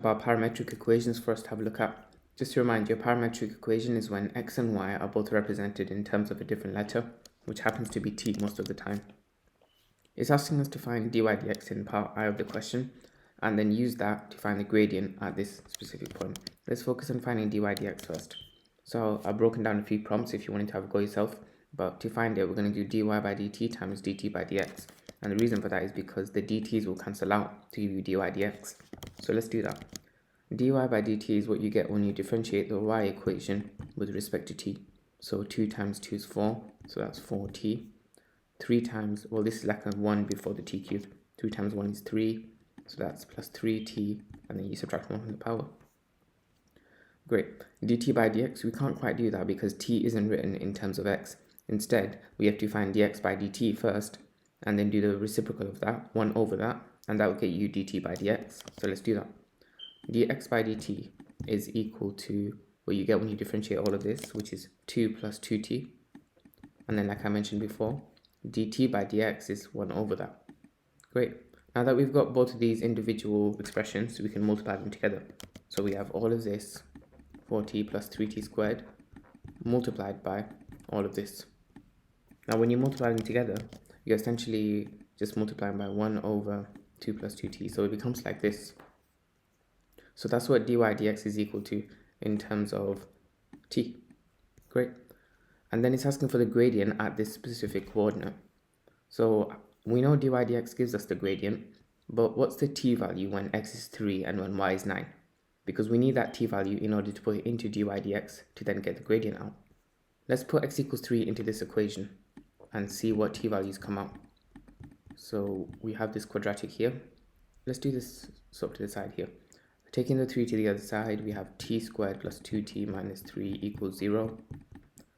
about parametric equations for us to have a look at. Just to remind you, a parametric equation is when x and y are both represented in terms of a different letter, which happens to be t most of the time. It's asking us to find dy dx in part I of the question, and then use that to find the gradient at this specific point. Let's focus on finding dy dx first. So I've broken down a few prompts if you wanted to have a go yourself, but to find it, we're going to do dy by dt times dt by dx. And the reason for that is because the dt's will cancel out to give you dy dx. So let's do that. dy by dt is what you get when you differentiate the y equation with respect to t. So 2 times 2 is 4, so that's 4t. 3 times, well, this is like a 1 before the t cubed. 3 times 1 is 3, so that's plus 3t, and then you subtract 1 from the power. Great. dt by dx, we can't quite do that because t isn't written in terms of x. Instead, we have to find dx by dt first, and then do the reciprocal of that, 1 over that, and that will get you dt by dx. So let's do that. Dx by dt is equal to what you get when you differentiate all of this, which is 2 plus 2t. And then, like I mentioned before, dt by dx is 1 over that. Great. Now that we've got both of these individual expressions, we can multiply them together. So we have all of this, 4t plus 3t squared, multiplied by all of this. Now when you multiply them together, you're essentially just multiplying by 1 over 2 plus 2t. So it becomes like this. So that's what dy dx is equal to in terms of t. Great. And then it's asking for the gradient at this specific coordinate. So we know dy dx gives us the gradient, but what's the t value when x is 3 and when y is 9? Because we need that t value in order to put it into dy dx to then get the gradient out. Let's put x equals 3 into this equation and see what t values come out. So we have this quadratic here. Let's do this sort to the side here. Taking the 3 to the other side, we have t squared plus 2t minus 3 equals 0.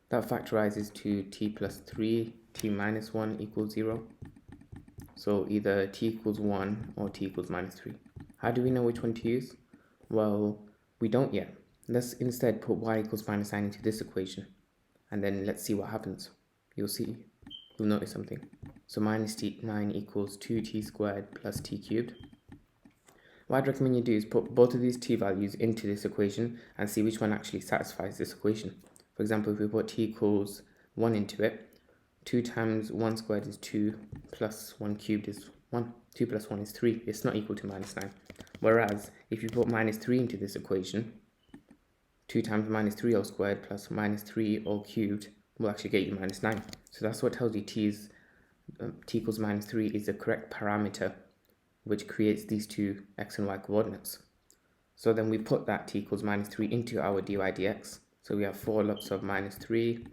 That factorizes to t plus 3, t minus 1 equals 0. So either t equals 1 or t equals minus 3. How do we know which one to use? Well, we don't yet. Let's instead put y equals minus 9 into this equation. And then let's see what happens. You'll notice something. So minus 9 equals 2t squared plus t cubed. What I'd recommend you do is put both of these t values into this equation and see which one actually satisfies this equation. For example, if we put t equals 1 into it, 2 times 1 squared is 2, plus 1 cubed is 1. 2 plus 1 is 3. It's not equal to minus 9. Whereas, if you put minus 3 into this equation, 2 times minus 3 all squared plus minus 3 all cubed will actually get you minus 9. So that's what tells you t equals minus 3 is the correct parameter which creates these two x and y coordinates. So then we put that t equals minus 3 into our dy dx. So we have 4 lots of minus 3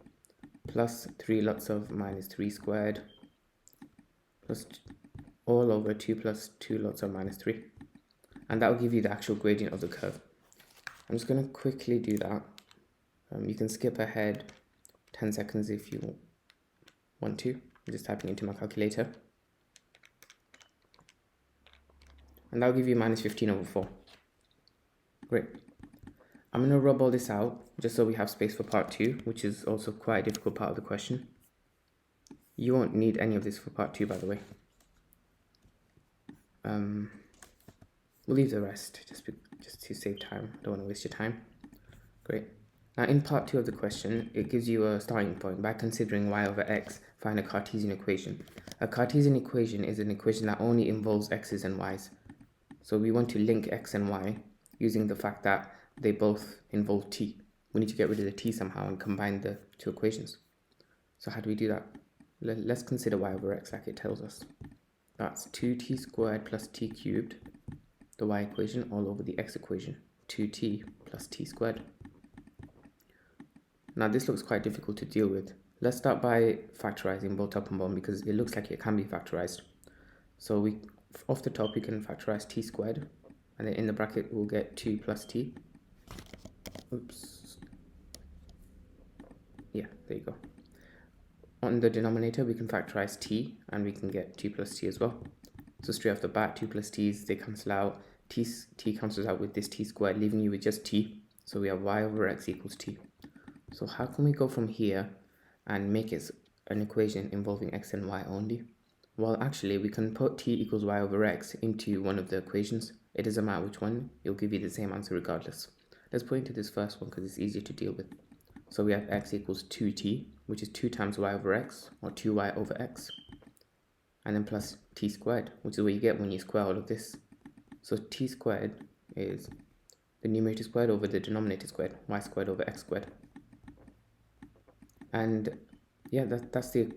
plus 3 lots of minus 3 squared plus all over 2 plus 2 lots of minus 3. And that will give you the actual gradient of the curve. I'm just going to quickly do that. You can skip ahead 10 seconds if you want to. I'm just typing into my calculator. And that'll give you minus 15 over 4. Great. I'm going to rub all this out just so we have space for part 2, which is also quite a difficult part of the question. You won't need any of this for part 2, by the way. We'll leave the rest just to save time. Don't want to waste your time. Great. Now in part 2 of the question, it gives you a starting point by considering y over x, find a Cartesian equation. A Cartesian equation is an equation that only involves x's and y's. So we want to link x and y using the fact that they both involve t. We need to get rid of the t somehow and combine the two equations. So how do we do that? Let's consider y over x like it tells us. That's 2t squared plus t cubed, the y equation, all over the x equation, 2t plus t squared. Now this looks quite difficult to deal with. Let's start by factorizing both top and bottom because it looks like it can be factorized. So off the top we can factorize t squared, and then in the bracket we'll get 2 plus t. Oops. Yeah, there you go. On the denominator we can factorize t, and we can get 2 plus t as well. So straight off the bat, 2 plus t's, they cancel out. T cancels out with this t squared, leaving you with just t. So we have y over x equals t. So how can we go from here and make it an equation involving x and y only? Well, actually, we can put t equals y over x into one of the equations. It doesn't matter which one, it'll give you the same answer regardless. Let's put into this first one because it's easier to deal with. So we have x equals 2t, which is 2 times y over x, or 2y over x, and then plus t squared, which is what you get when you square all of this. So t squared is the numerator squared over the denominator squared, y squared over x squared. And yeah, that's the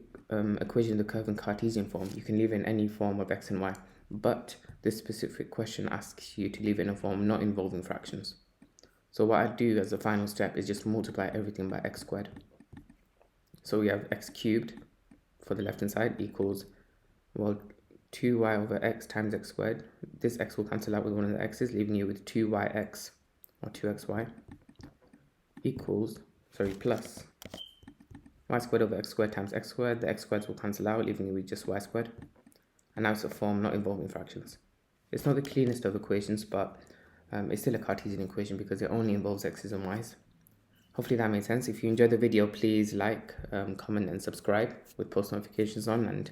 equation of the curve in Cartesian form. You can leave it in any form of x and y, but this specific question asks you to leave it in a form not involving fractions. So what I do as the final step is just multiply everything by x squared. So we have x cubed for the left hand side equals, well, 2y over x times x squared. This x will cancel out with one of the x's, leaving you with 2yx, or 2xy, equals, plus y squared over x squared times x squared. The x squareds will cancel out, leaving you with just y squared. And now it's a form not involving fractions. It's not the cleanest of equations, but it's still a Cartesian equation because it only involves x's and y's. Hopefully that made sense. If you enjoyed the video, please like, comment and subscribe with post notifications on. And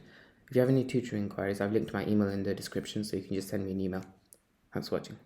if you have any tutoring inquiries, I've linked my email in the description, so you can just send me an email. Thanks for watching.